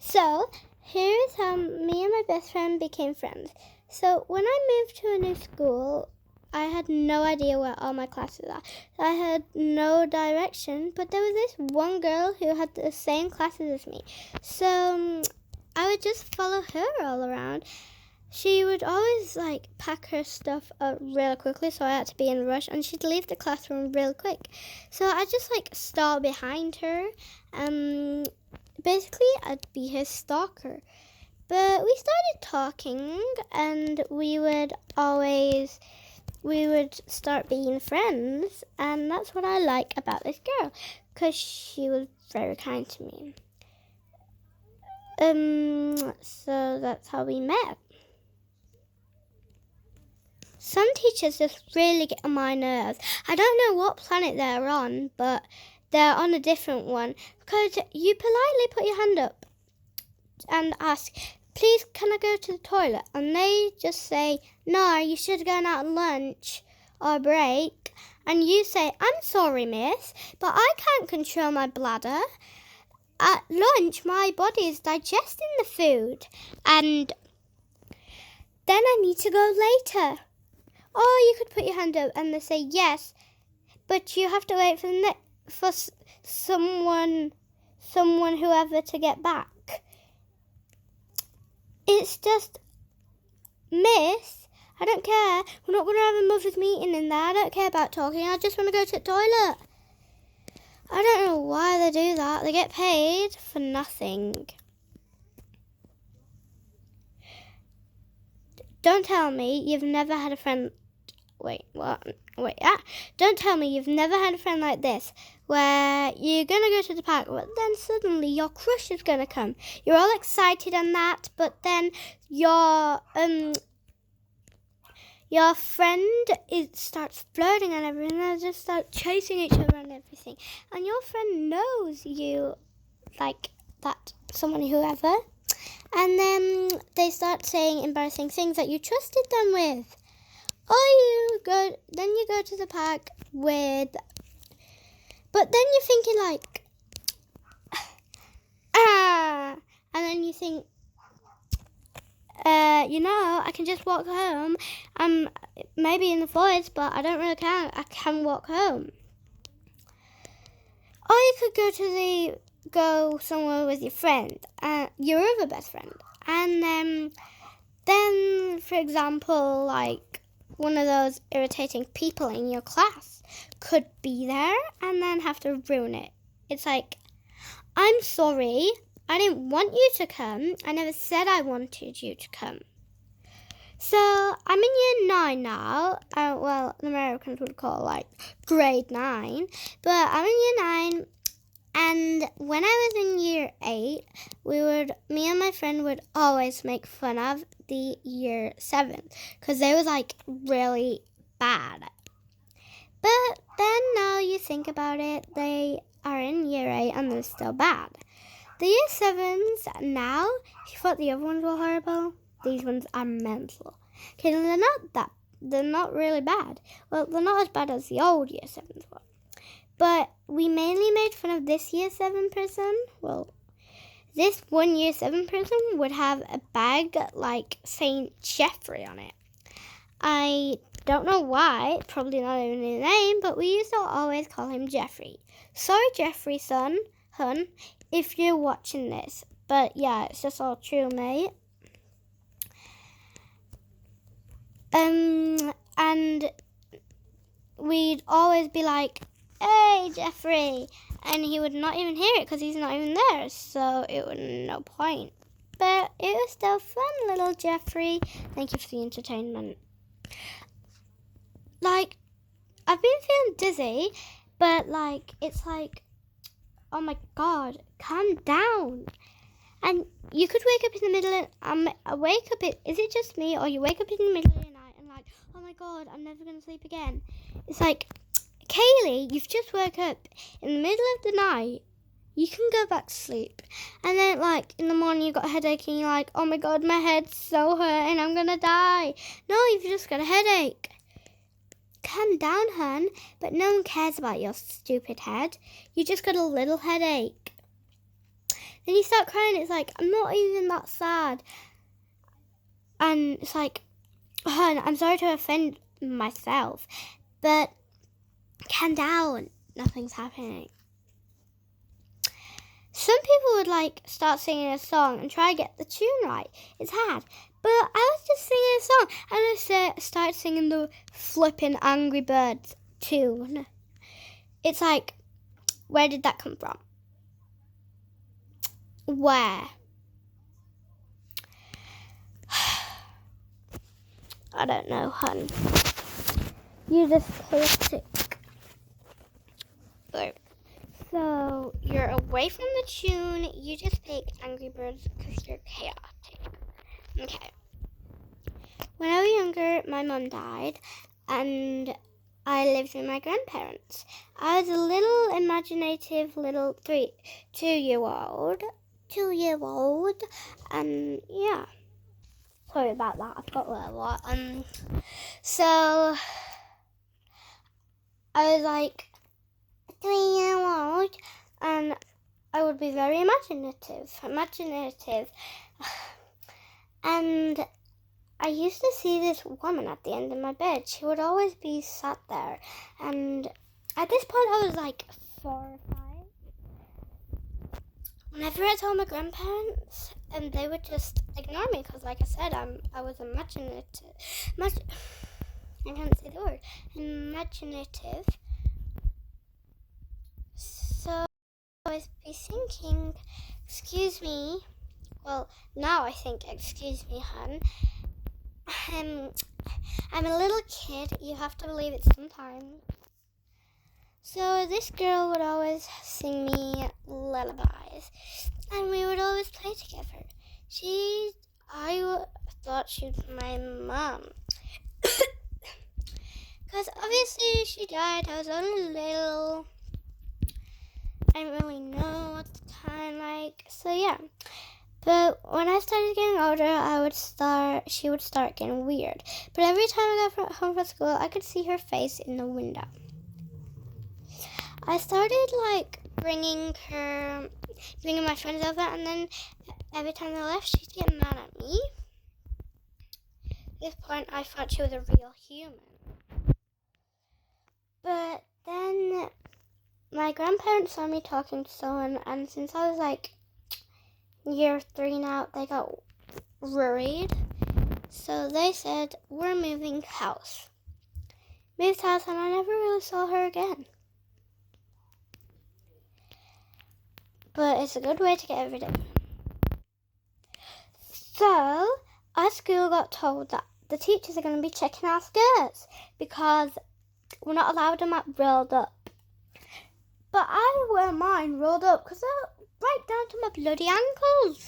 So, here's how me and my best friend became friends. So, when I moved to a new school, I had no idea where all my classes are. I had no direction, but there was this one girl who had the same classes as me. So, I would just follow her all around. She would always pack her stuff up really quickly, so I had to be in a rush, and she'd leave the classroom real quick. So I just start behind her. Basically, I'd be his stalker. But we started talking, and we would start being friends, and that's what I like about this girl, because she was very kind to me. So that's how we met. Some teachers just really get on my nerves. I don't know what planet they're on, but they're on a different one. Because you politely put your hand up and ask, please, can I go to the toilet? And they just say, no, you should go out on lunch or break. And you say, I'm sorry, miss, but I can't control my bladder. At lunch, my body is digesting the food. And then I need to go later. Or you could put your hand up and they say yes, but you have to wait for someone whoever to get back. It's just, miss, I don't care. We're not going to have a mother's meeting in there. I don't care about talking. I just want to go to the toilet. I don't know why they do that. They get paid for nothing. Don't tell me you've never had a friend... Don't tell me you've never had a friend like this, where you're going to go to the park, but then suddenly your crush is going to come. You're all excited and that, but then your friend starts flirting and everything, and they just start chasing each other and everything. And your friend knows you like that, someone whoever, and then they start saying embarrassing things that you trusted them with. Or you go to the park with, but then you're thinking and then you think, I can just walk home. I'm maybe in the forest, but I don't really care. I can walk home. Or you could go somewhere with your friend, your other best friend, and then for example, one of those irritating people in your class could be there and then have to ruin it. It's I'm sorry, I didn't want you to come. I never said I wanted you to come. So I'm in year 9 now. Well, the Americans would call grade 9. But I'm in year 9. And when I was in year 8, me and my friend would always make fun of the year 7 because they was really bad. But then now you think about it, they are in year 8 and they're still bad. The year 7s now, you thought the other ones were horrible? These ones are mental. Okay, they're not really bad. Well, they're not as bad as the old year 7s were. But we mainly made fun of this year 7 person. Well, this one year 7 person would have a bag St. Jeffrey on it. I don't know why, probably not even his name, but we used to always call him Jeffrey. Sorry, Jeffrey, hun, if you're watching this. But yeah, it's just all true, mate. And we'd always be hey, Jeffrey, and he would not even hear it because he's not even there, so it was no point. But it was still fun, little Jeffrey. Thank you for the entertainment. I've been feeling dizzy, but it's oh my god, calm down. And you could wake up in the middle of, is it just me, or you wake up in the middle of the night and oh my god, I'm never going to sleep again. It's Kaylee, you've just woke up in the middle of the night. You can go back to sleep. And then, in the morning you got a headache and you're oh my god, my head's so hurting, I'm going to die. No, you've just got a headache. Calm down, hun, but no one cares about your stupid head. You just got a little headache. Then you start crying. It's like, I'm not even that sad. And it's like, oh, I'm sorry to offend myself, but calm down. Nothing's happening. Some people would like start singing a song and try to get the tune right. It's hard. But I was just singing a song and I started singing the flipping Angry Birds tune. It's like, where did that come from? Where? I don't know, hun. You just chaotic. So you're away from the tune. You just picked Angry Birds because you're chaotic. Okay. When I was younger, my mum died, and I lived with my grandparents. I was a little imaginative little 2-year-old, and yeah. Sorry about that. I've got a lot. So I was like 3-year-old, and I would be very imaginative. And I used to see this woman at the end of my bed. She would always be sat there. And at this point, I was like 4 or 5. Whenever I told my grandparents, and they would just ignore me because, like I said, I was imaginative. I can't say the word. Imaginative. So I always be thinking, excuse me. Well, now I think, excuse me, hun. I'm a little kid. You have to believe it sometimes. So this girl would always sing me lullabies, and we would always play together. I thought she was my mom, because obviously she died. I was only little. I didn't really know at the time, so yeah. But when I started getting older, she would start getting weird. But every time I got home from school, I could see her face in the window. I started bringing my friends over, and then every time they left, she'd get mad at me. At this point, I thought she was a real human. But then my grandparents saw me talking to someone, and since I was year 3 now, they got worried. So they said, we're moving house. Moved house, and I never really saw her again. But it's a good way to get rid of it. So, our school got told that the teachers are going to be checking our skirts because we're not allowed them rolled up. But I wear mine rolled up because they're right down to my bloody ankles.